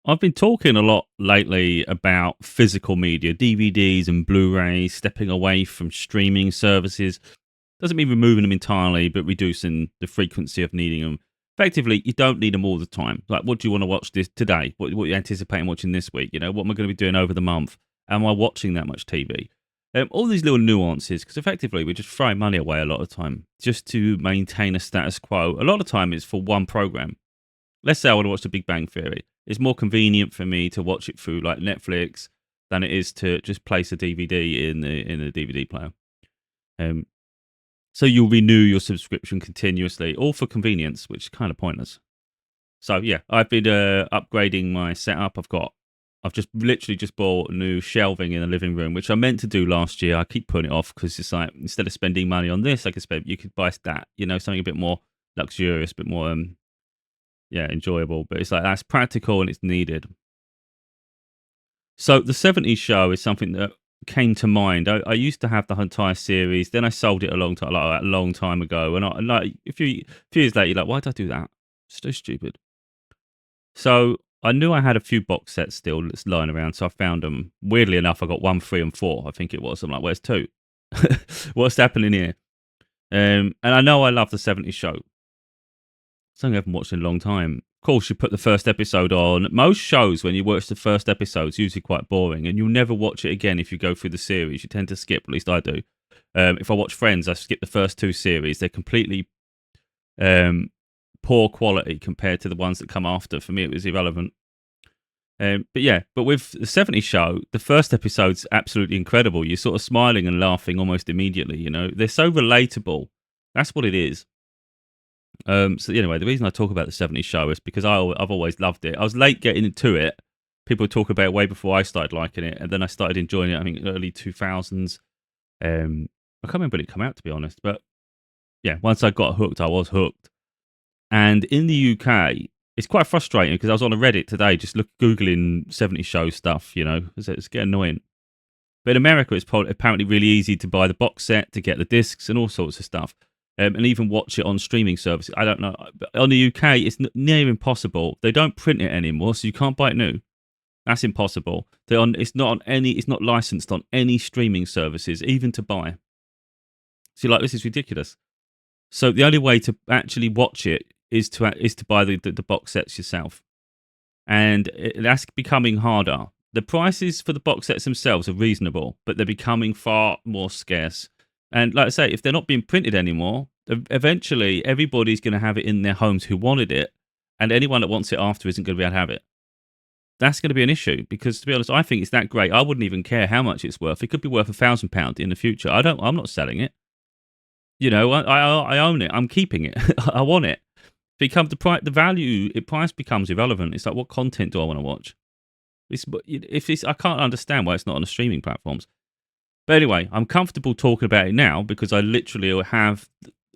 I've been talking a lot lately about physical media, DVDs and Blu-rays, stepping away from streaming services. Doesn't mean removing them entirely, but reducing the frequency of needing them. Effectively, you don't need them all the time. Like, what do you want to watch this today? What are you anticipating watching this week? What am I going to be doing over the month? Am I watching that much TV? All these little nuances, because effectively we're just throwing money away a lot of time just to maintain a status quo. A lot of time it's for one program. Let's say I want to watch The Big Bang Theory. It's more convenient for me to watch it through like Netflix than it is to just place a DVD in the DVD player. Um, so you'll renew your subscription continuously, all for convenience, which is kind of pointless. So yeah, I've been upgrading my setup. I've just literally just bought new shelving in the living room, which I meant to do last year. I keep putting it off because it's like instead of spending money on this, you could buy that, something a bit more luxurious, a bit more yeah, enjoyable. But it's like that's practical and it's needed. So the '70s show is something that came to mind. I used to have the entire series, then I sold it a long time ago. And like a few years later, you're like, why did I do that? So stupid. So I knew I had a few box sets still that's lying around, so I found them. Weirdly enough, I got 1, 3, and 4. I think it was. I'm like, where's two? What's happening here? And I know I love the '70s show. Something I haven't watched in a long time. Of course, you put the first episode on. Most shows, when you watch the first episode, it's usually quite boring, and you'll never watch it again if you go through the series. You tend to skip, at least I do. If I watch Friends, I skip the first two series. They're completely poor quality compared to the ones that come after. For me, it was irrelevant. But with the '70s show, the first episode's absolutely incredible. You're sort of smiling and laughing almost immediately. They're so relatable. That's what it is. So anyway, the reason I talk about the '70s show is because I've always loved it. I was late getting into it. People talk about it way before I started liking it, and then I started enjoying it. I think early 2000s. I can't remember when it came out, to be honest, but yeah, once I got hooked, I was hooked. And in the UK, it's quite frustrating because I was on a Reddit today, just googling '70s show stuff. It's getting annoying. But in America, it's apparently really easy to buy the box set, to get the discs, and all sorts of stuff, and even watch it on streaming services. I don't know. But on the UK, it's near impossible. They don't print it anymore, so you can't buy it new. That's impossible. It's not on any. It's not licensed on any streaming services, even to buy. So you're like, this is ridiculous. So the only way to actually watch it is to buy the box sets yourself, and that's becoming harder. The prices for the box sets themselves are reasonable, but they're becoming far more scarce. And like I say, if they're not being printed anymore, eventually everybody's going to have it in their homes who wanted it, and anyone that wants it after isn't going to be able to have it. That's going to be an issue because, to be honest, I think it's that great. I wouldn't even care how much it's worth. It could be worth £1,000 in the future. I'm not selling it. I own it. I'm keeping it. I want it. The value, price becomes irrelevant. It's like, what content do I want to watch? I can't understand why it's not on the streaming platforms. But anyway, I'm comfortable talking about it now because I literally have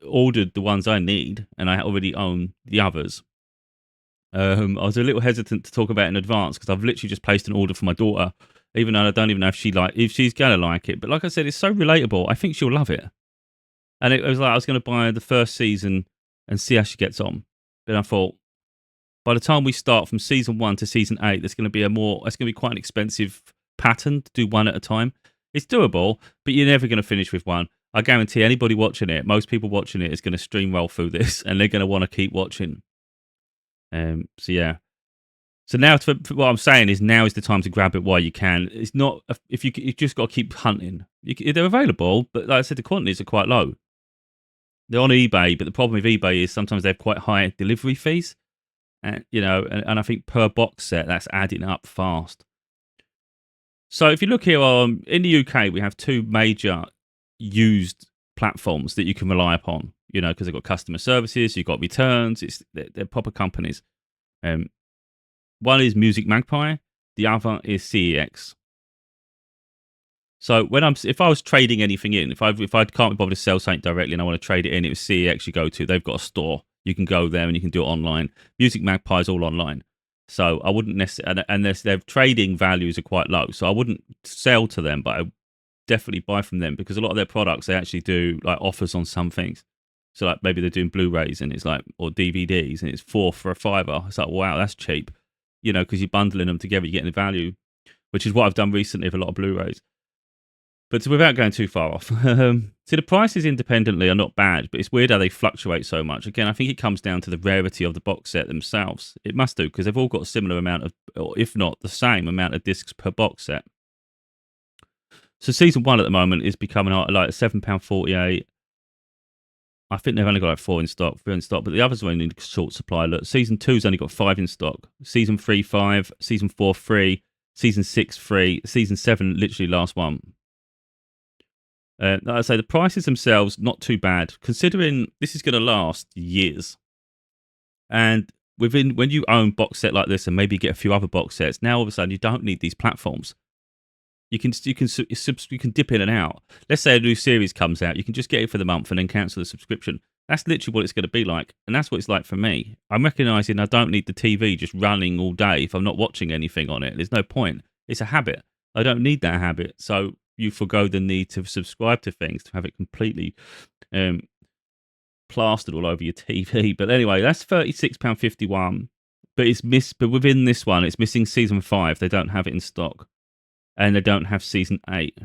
ordered the ones I need and I already own the others. I was a little hesitant to talk about it in advance because I've literally just placed an order for my daughter, even though I don't even know if she's gonna like it. But like I said, it's so relatable. I think she'll love it. And it was like I was going to buy the first season and see how she gets on. But I thought, by the time we start from season 1 to season 8, it's going to be quite an expensive pattern to do one at a time. It's doable, but you're never going to finish with one. I guarantee anybody watching it, most people watching it, is going to steamroll through this, and they're going to want to keep watching. So yeah. So now, what I'm saying is, now is the time to grab it while you can. It's not if you just got to keep hunting. They're available, but like I said, the quantities are quite low. They're on eBay, but the problem with eBay is sometimes they have quite high delivery fees. And I think per box set, that's adding up fast. So if you look here in the UK, we have two major used platforms that you can rely upon, because they've got customer services, you've got returns, they're proper companies. One is Music Magpie, the other is CEX. So if I was trading anything in, if I can't be bothered to sell something directly and I want to trade it in, it was CEX you go to. They've got a store. You can go there and you can do it online. Music Magpie is all online. So I wouldn't necessarily, and their trading values are quite low. So I wouldn't sell to them, but I definitely buy from them because a lot of their products, they actually do like offers on some things. So like maybe they're doing Blu-rays and it's like, or DVDs and it's 4 for a fiver. It's like, wow, that's cheap. because you're bundling them together, you're getting the value, which is what I've done recently with a lot of Blu-rays. But without going too far off, see, the prices independently are not bad, but it's weird how they fluctuate so much. Again, I think it comes down to the rarity of the box set themselves. It must do, because they've all got a similar amount of, or if not the same amount of discs per box set. So season 1 at the moment is becoming like £7.48. I think they've only got like 3 in stock, but the others are only in short supply. Look, season 2's only got 5 in stock. Season 3, 5. Season 4, 3. Season 6, 3. Season 7, literally last one. Like I say, the prices themselves, not too bad, considering this is going to last years. And when you own box set like this and maybe get a few other box sets, now all of a sudden you don't need these platforms. You can dip in and out. Let's say a new series comes out, you can just get it for the month and then cancel the subscription. That's literally what it's going to be like, and that's what it's like for me. I'm recognising I don't need the TV just running all day if I'm not watching anything on it. There's no point. It's a habit. I don't need that habit, so you forgo the need to subscribe to things, to have it completely plastered all over your TV. But anyway, that's £36.51. But within this one, it's missing season 5. They don't have it in stock. And they don't have season 8.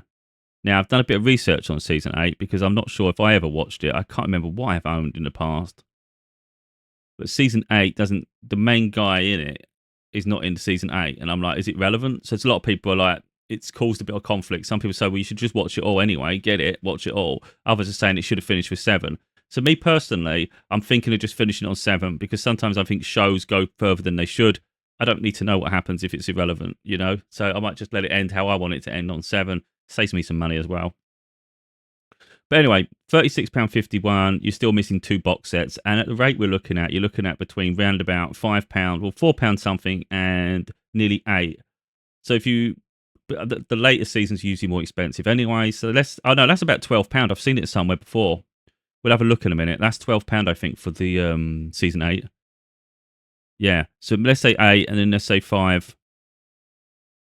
Now, I've done a bit of research on season 8 because I'm not sure if I ever watched it. I can't remember what I've owned in the past. But season 8 doesn't, the main guy in it is not in season 8. And I'm like, is it relevant? So it's a lot of people are like, it's caused a bit of conflict. Some people say, well, you should just watch it all anyway. Get it, watch it all. Others are saying it should have finished with 7. So me personally, I'm thinking of just finishing it on 7 because sometimes I think shows go further than they should. I don't need to know what happens if it's irrelevant, So I might just let it end how I want it to end on 7. Saves me some money as well. But anyway, £36.51. You're still missing 2 box sets. And at the rate we're looking at, you're looking at between round about £5, or £4 something, and nearly 8. So if you... The later seasons are usually more expensive anyway. So that's about £12. I've seen it somewhere before. We'll have a look in a minute. That's £12, I think, for the season 8. Yeah, so let's say 8, and then let's say 5.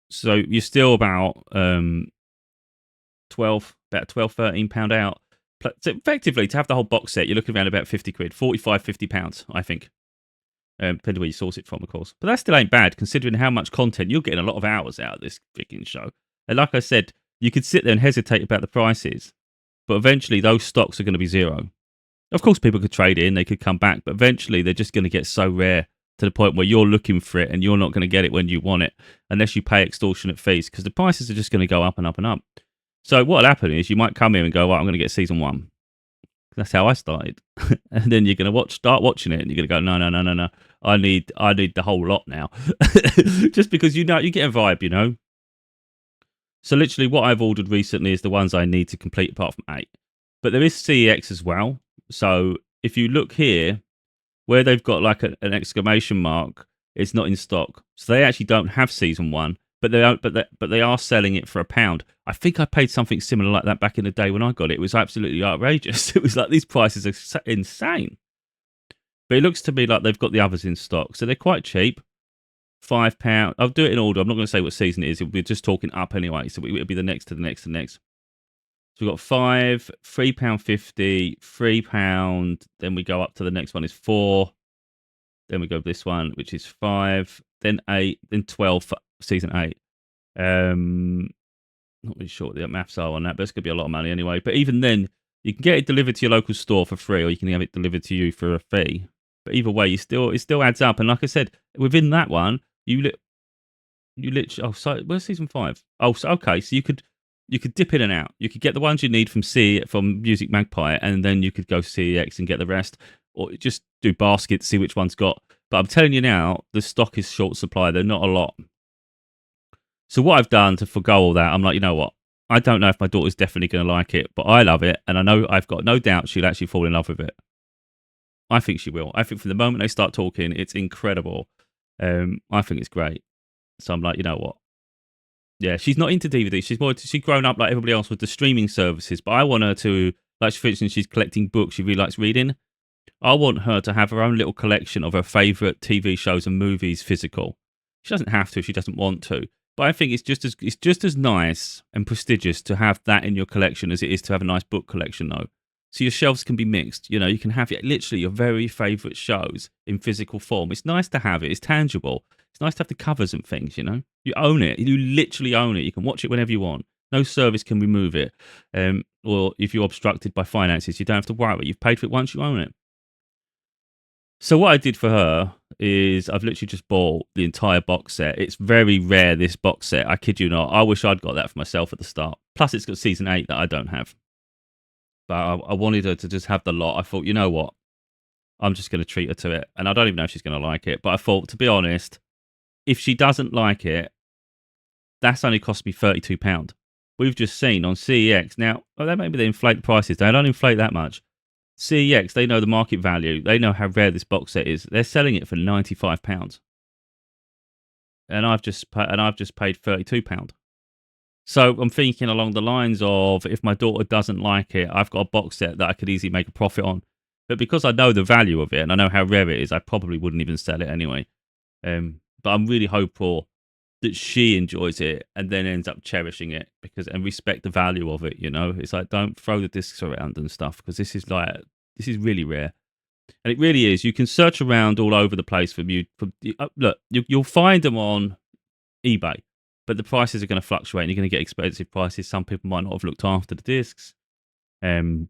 So you're still about 12, £13 out. So effectively, to have the whole box set, you're looking around about 50 quid, 45, £50, I think. Depending where you source it from, of course. But that still ain't bad, considering how much content you're getting. A lot of hours out of this freaking show. And like I said, you could sit there and hesitate about the prices, but eventually those stocks are going to be zero. Of course, people could trade in, they could come back, but eventually they're just going to get so rare to the point where you're looking for it and you're not going to get it when you want it unless you pay extortionate fees, because the prices are just going to go up and up and up. So what'll happen is you might come here and go, well, I'm going to get season 1. That's how I started. And then you're going to start watching it and you're going to go, no. I need the whole lot now. Just because you get a vibe, So literally what I've ordered recently is the ones I need to complete apart from 8. But there is CEX as well. So if you look here, where they've got like an exclamation mark, it's not in stock. So they actually don't have season 1, but they are selling it for £1. I think I paid something similar like that back in the day when I got it. It was absolutely outrageous. It was like, these prices are insane. But it looks to me like they've got the others in stock. So they're quite cheap. £5. I'll do it in order. I'm not going to say what season it is. We're just talking up anyway. So it'll be the next to the next to the next. So we've got 5, £3.50, £3. Then we go up to the next one is 4. Then we go this one, which is 5. Then 8. Then 12 for season 8. Not really sure what the maths are on that, but it's going to be a lot of money anyway. But even then, you can get it delivered to your local store for free, or you can have it delivered to you for a fee. But either way, it still adds up. And like I said, within that one, you literally. Oh, so where's season 5? Oh, so okay. So you could dip in and out. You could get the ones you need from Music Magpie, and then you could go CEX and get the rest, or just do baskets, see which one's got. But I'm telling you now, the stock is short supply. They're not a lot. So what I've done to forgo all that, I'm like, you know what? I don't know if my daughter's definitely going to like it, but I love it, and I know I've got no doubt she'll actually fall in love with it. I think she will. I think from the moment they start talking, it's incredible. I think it's great. So I'm like, you know what? Yeah, she's not into DVD. She's grown up like everybody else with the streaming services. But I want her to, like, for instance, she's collecting books. She really likes reading. I want her to have her own little collection of her favourite TV shows and movies physical. She doesn't have to if she doesn't want to. But I think it's just as nice and prestigious to have that in your collection as it is to have a nice book collection, though. So your shelves can be mixed. You know, you can have literally your very favourite shows in physical form. It's nice to have it. It's tangible. It's nice to have the covers and things, you know? You own it. You literally own it. You can watch it whenever you want. No service can remove it. Or if you're obstructed by finances, you don't have to worry about it. You've paid for it once, you own it. So what I did for her is I've literally just bought the entire box set. It's very rare, this box set. I kid you not. I wish I'd got that for myself at the start. Plus, it's got season 8 that I don't have. But I wanted her to just have the lot. I thought, you know what? I'm just going to treat her to it. And I don't even know if she's going to like it. But I thought, to be honest, if she doesn't like it, that's only cost me £32. We've just seen on CEX. Now, maybe they inflate the prices. They don't inflate that much. CEX, they know the market value. They know how rare this box set is. They're selling it for £95. And I've just paid £32. So I'm thinking along the lines of, if my daughter doesn't like it, I've got a box set that I could easily make a profit on. But because I know the value of it and I know how rare it is, I probably wouldn't even sell it anyway. But I'm really hopeful that she enjoys it and then ends up cherishing it and respect the value of it. You know, it's like, don't throw the discs around and stuff, because this is really rare. And it really is. You can search around all over the place look, you'll find them on eBay, but the prices are going to fluctuate and you're going to get expensive prices. Some people might not have looked after the discs. And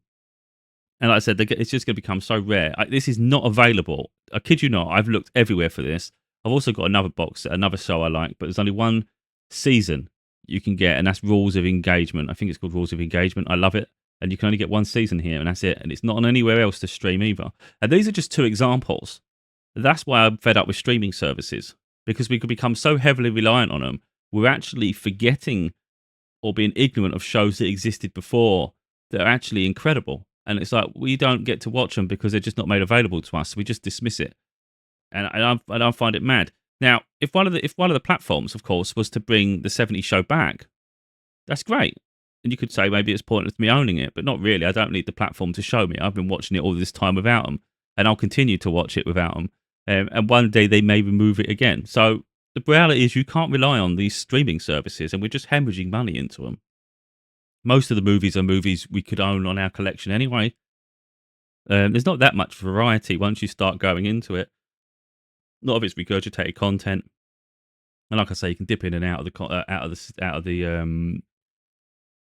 like I said, it's just going to become so rare. This is not available. I kid you not. I've looked everywhere for this. I've also got another box set, another show I like, but there's only one season you can get, and that's Rules of Engagement. I think it's called Rules of Engagement. I love it. And you can only get one season here, and that's it. And it's not on anywhere else to stream either. And these are just two examples. That's why I'm fed up with streaming services, because we could become so heavily reliant on them. We're actually forgetting or being ignorant of shows that existed before that are actually incredible. And it's like, we don't get to watch them because they're just not made available to us. So we just dismiss it. And I find it mad. Now, if one of the platforms, of course, was to bring the 70s show back, that's great. And you could say maybe it's pointless me owning it, but not really. I don't need the platform to show me. I've been watching it all this time without them, and I'll continue to watch it without them. And one day they may remove it again. So the reality is, you can't rely on these streaming services, and we're just hemorrhaging money into them. Most of the movies are movies we could own on our collection anyway. There's not that much variety once you start going into it. A lot of it's regurgitated content, and like I say, you can dip in and out of the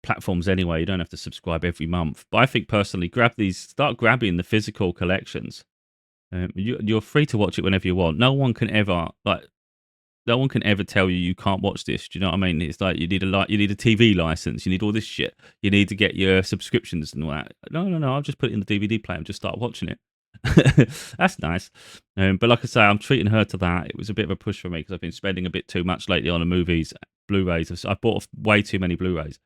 platforms anyway. You don't have to subscribe every month. But I think personally, start grabbing the physical collections. You're free to watch it whenever you want. No one can ever tell you can't watch this. Do you know what I mean? It's like you need a TV license. You need all this shit. You need to get your subscriptions and all that. No. I'll just put it in the DVD player and just start watching it. That's nice. But like I say, I'm treating her to that. It was a bit of a push for me because I've been spending a bit too much lately on the movies, Blu-rays. I bought way too many Blu-rays,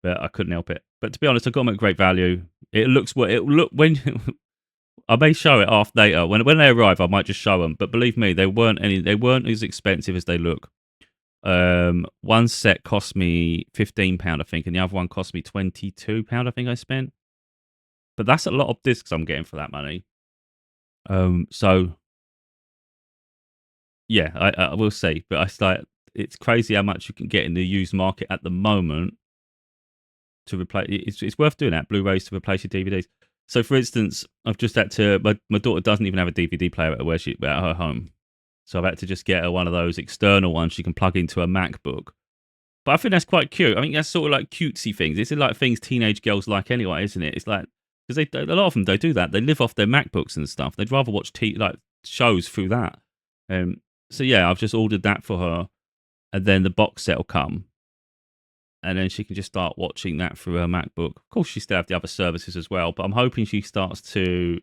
but I couldn't help it. But to be honest, I got them at great value. It looks when I may show it off later. When they arrive, I might just show them. But believe me, they weren't as expensive as they look. One set cost me £15, I think, and the other one cost me £22, I think I spent. But that's a lot of discs I'm getting for that money. So yeah, I will see. But it's crazy how much you can get in the used market at the moment to replace. It's worth doing that, Blu-rays to replace your DVDs. So, for instance, I've just had to. My daughter doesn't even have a DVD player at her home, so I've had to just get her one of those external ones she can plug into a MacBook. But I think that's quite cute. I mean, that's sort of like cutesy things. It's like things teenage girls like anyway, isn't it? It's like, because a lot of them they do that. They live off their MacBooks and stuff. They'd rather watch like shows through that. So yeah, I've just ordered that for her, and then the box set will come. And then she can just start watching that through her MacBook. Of course, she still have the other services as well, but I'm hoping she starts to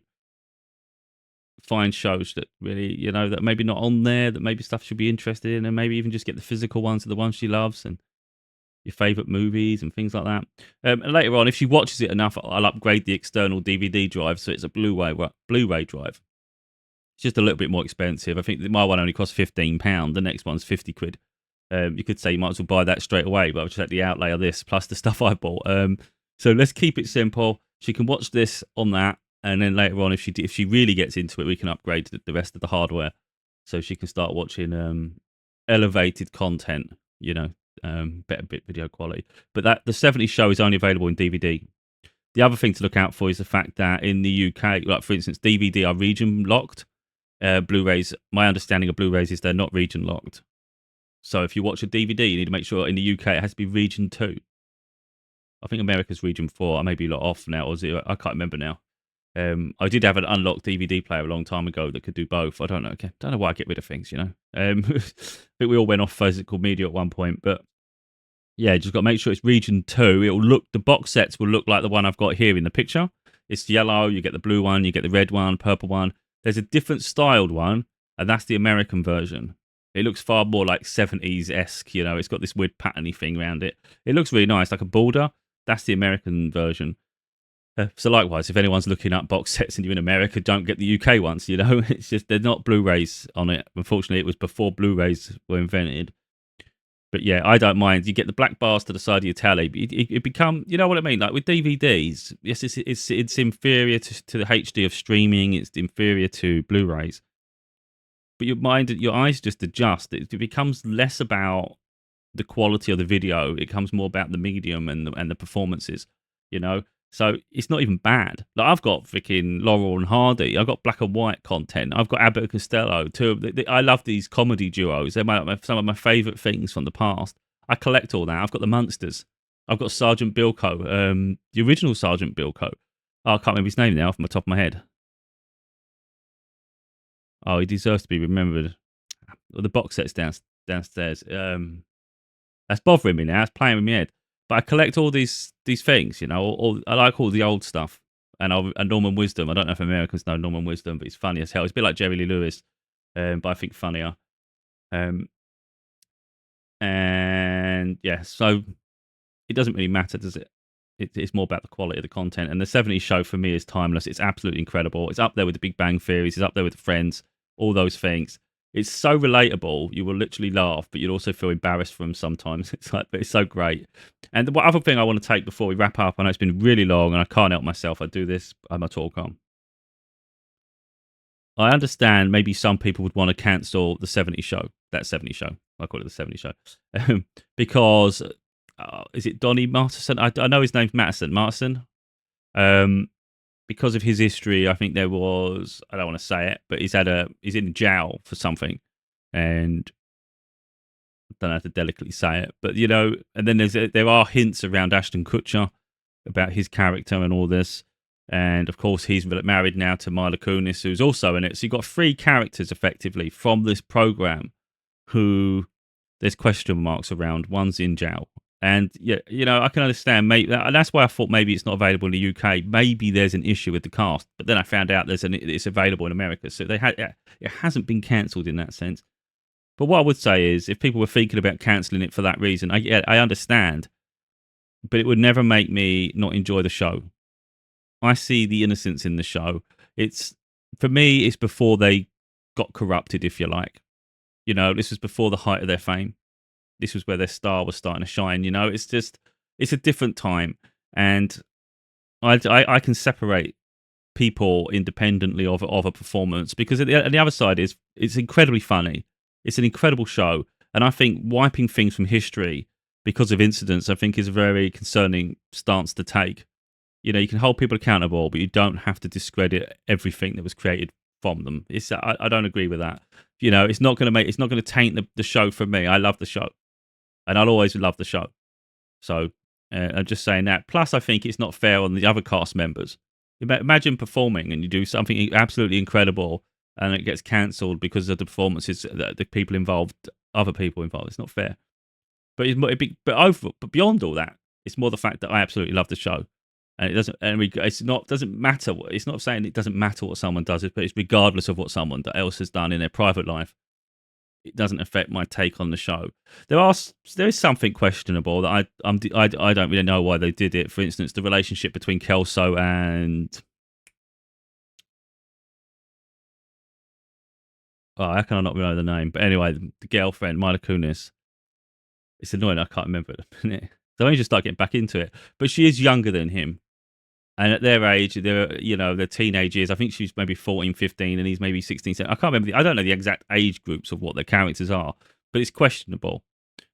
find shows that really, that maybe not on there, that maybe stuff she'll be interested in, and maybe even just get the physical ones, the ones she loves, and your favourite movies and things like that. And later on, if she watches it enough, I'll upgrade the external DVD drive so it's a Blu-ray drive. It's just a little bit more expensive. I think my one only costs £15. The next one's £50. You could say you might as well buy that straight away, but I'll just take the outlay of this plus the stuff I bought. So let's keep it simple. She can watch this on that, and then later on, if she really gets into it, we can upgrade the rest of the hardware, so she can start watching elevated content. Better bit video quality. But the 70s show is only available in DVD. The other thing to look out for is the fact that in the UK, like for instance, DVD are region locked. Blu-rays. My understanding of Blu-rays is they're not region locked. So if you watch a DVD, you need to make sure in the UK it has to be region 2. I think America's region 4. I may be a lot off now, or 0. I can't remember now. I did have an unlocked DVD player a long time ago that could do both. I don't know. Okay, don't know why I get rid of things, you know. I think we all went off physical media at one point, but yeah, just got to make sure it's region 2. It'll look, the box sets will look like the one I've got here in the picture. It's yellow. You get the blue one, you get the red one, purple one. There's a different styled one, and that's the American version. It looks far more like 70s esque. You know, it's got this weird patterny thing around it. It looks really nice, like a border. That's the American version. So likewise, if anyone's looking up box sets and you're in America, don't get the UK ones. You know, it's just they're not Blu-rays on it. Unfortunately, it was before Blu-rays were invented. But yeah, I don't mind. You get the black bars to the side of your telly. It become, you know what I mean? Like with DVDs, yes, it's inferior to the HD of streaming. It's inferior to Blu-rays. But your eyes just adjust. It becomes less about the quality of the video. It becomes more about the medium and the performances. You know, so it's not even bad. Like I've got freaking Laurel and Hardy. I've got black and white content. I've got Abbott and Costello. I love these comedy duos. They're some of my favourite things from the past. I collect all that. I've got the Munsters. I've got Sergeant Bilko. The original Sergeant Bilko. Oh, I can't remember his name now from the top of my head. Oh, he deserves to be remembered. Well, the box set's downstairs. That's bothering me now. It's playing with my head. But I collect all these things, you know. I like all the old stuff. And Norman Wisdom. I don't know if Americans know Norman Wisdom, but he's funny as hell. It's a bit like Jerry Lee Lewis, but I think funnier. And yeah, so it doesn't really matter, does it? It's more about the quality of the content. And the 70s show for me is timeless. It's absolutely incredible. It's up there with the Big Bang Theories. It's up there with the Friends, all those things. It's so relatable. You will literally laugh, but you'll also feel embarrassed for them sometimes. But it's so great. And the other thing I want to take before we wrap up, I know it's been really long and I can't help myself. I do this. I'm a talk on. I understand maybe some people would want to cancel the 70s show. That 70s show. I call it the 70s show. Because, is it Donnie Masterson? I know his name's Masterson. Because of his history, I think there was, I don't want to say it, but he's in jail for something. And I don't know how to delicately say it, but you know, and then there are hints around Ashton Kutcher about his character and all this. And of course, he's married now to Mila Kunis, who's also in it. So you've got 3 characters effectively from this program who there's question marks around. One's in jail. And yeah, you know, I can understand. Maybe that's why I thought maybe it's not available in the UK. Maybe there's an issue with the cast, but then I found out it's available in America. So it hasn't been cancelled in that sense. But what I would say is, if people were thinking about cancelling it for that reason, I understand, but it would never make me not enjoy the show. I see the innocence in the show. For me, it's before they got corrupted, if you like. You know, this was before the height of their fame. This was where their star was starting to shine. You know, it's a different time, and I can separate people independently of a performance, because the other side is it's incredibly funny. It's an incredible show, and I think wiping things from history because of incidents, I think, is a very concerning stance to take. You know, you can hold people accountable, but you don't have to discredit everything that was created from them. I don't agree with that. You know, it's not going to taint the show for me. I love the show, and I'll always love the show. So I'm just saying that. Plus, I think it's not fair on the other cast members. Imagine performing and you do something absolutely incredible, and it gets cancelled because of the performances, the people involved, other people involved. It's not fair. But but beyond all that, it's more the fact that I absolutely love the show. And doesn't matter. It's not saying it doesn't matter what someone does, but it's regardless of what someone else has done in their private life. It doesn't affect my take on the show. There is something questionable that I don't really know why they did it. For instance, the relationship between Kelso and how can I not remember the name? But anyway, the girlfriend, Mila Kunis. It's annoying. I can't remember it at the minute. So I only just start getting back into it. But she is younger than him. And at their age, they're teenage years. I think she's maybe 14, 15, and he's maybe 16. I can't remember. I don't know the exact age groups of what their characters are, but it's questionable.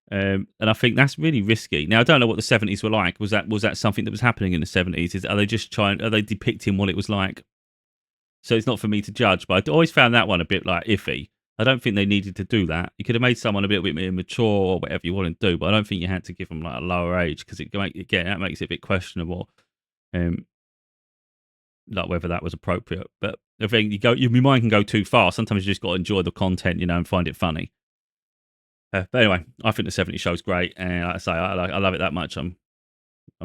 And I think that's really risky. Now, I don't know what the 70s were like. Was that something that was happening in the 70s? Are they depicting what it was like? So it's not for me to judge. But I always found that one a bit like iffy. I don't think they needed to do that. You could have made someone a little bit more mature or whatever you want to do, but I don't think you had to give them like a lower age because again that makes it a bit questionable, um, like whether that was appropriate. But I think your mind can go too far. Sometimes you just got to enjoy the content, and find it funny. But anyway, I think the '70s show's great, and like I say, I love it that much. I'm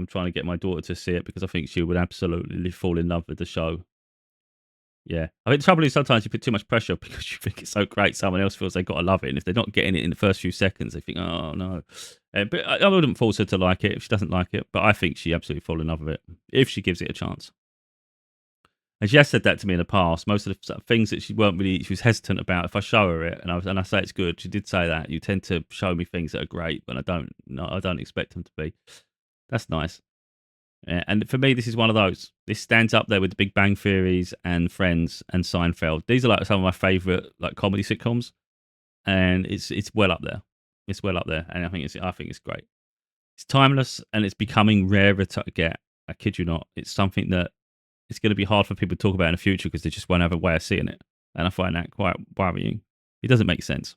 trying to get my daughter to see it because I think she would absolutely fall in love with the show. Yeah. I think the trouble is sometimes you put too much pressure because you think it's so great, someone else feels they've got to love it. And if they're not getting it in the first few seconds, they think, oh, no. But I wouldn't force her to like it if she doesn't like it. But I think she absolutely fall in love with it if she gives it a chance. And she has said that to me in the past. Most of the things that she was hesitant about. If I show her it and I say it's good, she did say that you tend to show me things that are great when I don't. No, I don't expect them to be. That's nice. Yeah, and for me, this is one of those. This stands up there with The Big Bang Theories and Friends and Seinfeld. These are like some of my favorite like comedy sitcoms, and it's well up there. It's well up there, and I think it's great. It's timeless, and it's becoming rarer to get. I kid you not. It's something that it's going to be hard for people to talk about in the future because they just won't have a way of seeing it, and I find that quite worrying. It doesn't make sense.